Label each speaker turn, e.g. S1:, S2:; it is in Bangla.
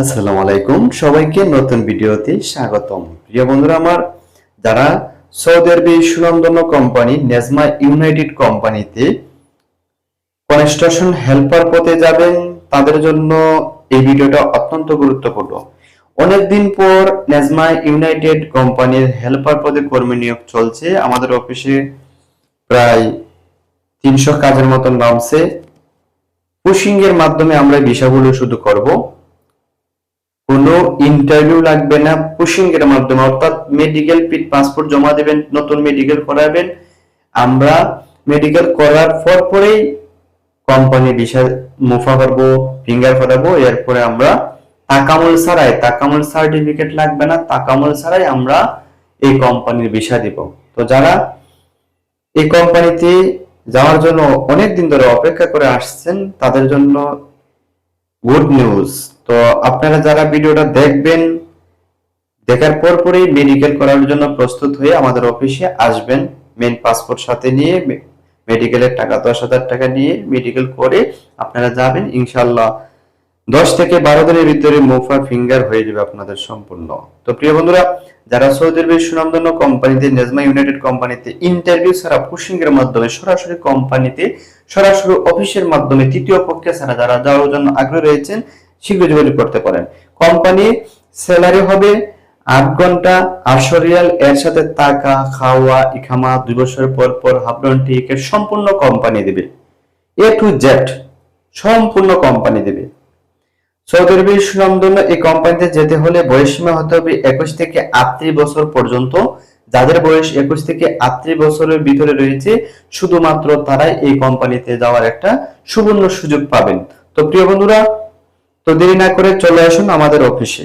S1: আসসালামু আলাইকুম, সবাইকে নতুন ভিডিওতে স্বাগতম। প্রিয় বন্ধুরা আমার, যারা সৌদি আরবের সুনামধন্য কোম্পানি নেজমা ইউনাইটেড কোম্পানিতে কনস্ট্রাকশন হেল্পার পদে যাবেন, তাদের জন্য এই ভিডিওটা অত্যন্ত গুরুত্বপূর্ণ। অনেকদিন পর নেজমা ইউনাইটেড কোম্পানির হেল্পার পদে কর্মী নিয়োগ চলছে। আমাদের অফিসে প্রায় 300 কাজের মতন নামছে। পুশিং এর মাধ্যমে আমরা বিষয়গুলো শুধু করব, কোনো ইন্টারভিউ লাগবে না। পুশিং এর মাধ্যমে, অর্থাৎ মেডিকেল পাসপোর্ট জমা দেবেন, নতুন মেডিকেল করাবেন। আমরা মেডিকেল করার পরেই কোম্পানি ভিসা মুফা করবো, ফিঙ্গার করাবো। এরপরে আমরা তাকামুল সার্টিফিকেট লাগবে না, তাকামুল ছাড়াই আমরা এই কোম্পানির ভিসা দিব। তো যারা এই কোম্পানিতে যাওয়ার জন্য অনেক দিন ধরে অপেক্ষা করে আসছেন, তাদের জন্য গুড নিউজ। তো আপনারা যারা ভিডিওটা দেখবেন, দেখার পরেই মেডিকেল করার জন্য প্রস্তুত হয়ে আমাদের অফিসে আসবেন। মেন পাসপোর্ট সাথে নিয়ে মেডিকেলের টাকা 10,000 টাকা নিয়ে মেডিকেল করে আপনারা যাবেন। ইনশাআল্লাহ 10 থেকে 12 দিনের ভিতরে মুফা ফিঙ্গার হয়ে যাবে আপনাদের সম্পূর্ণ। তো প্রিয় বন্ধুরা, যারা সৌদি আরবের সুনামধন্য কোম্পানিতে নেজমা ইউনাইটেড কোম্পানিতে ইন্টারভিউ ছাড়া পুশিং এর মাধ্যমে সরাসরি কোম্পানিতে সরাসরি অফিসের মাধ্যমে তৃতীয় পক্ষে ছাড়া যারা যাওয়ার জন্য আগ্রহী রয়েছেন, শীঘ্রই যোগাযোগ করতে পারেন। কোম্পানি স্যালারি হবে 8 ঘন্টা 800 রিয়াল, এর সাথে টাকা, খাওয়া, ইকামা, 2 বছর পর পর হাফলন টিকেট সম্পূর্ণ কোম্পানি দেবে। এ টু জেড সম্পূর্ণ কোম্পানি দেবে। সৌদি আরবের সুনামধন্য এই কোম্পানিতে যেতে হলে বয়সসীমা হতে হবে 21 থেকে 38 বছর পর্যন্ত। যাদের বয়স 21 থেকে 38 বছরের ভিতরে রয়েছে, শুধুমাত্র তারাই এই কোম্পানিতে যাওয়ার একটা সুবর্ণ সুযোগ পাবেন। তো প্রিয় বন্ধুরা, তো দেরি না করে চলে আসুন আমাদের অফিসে।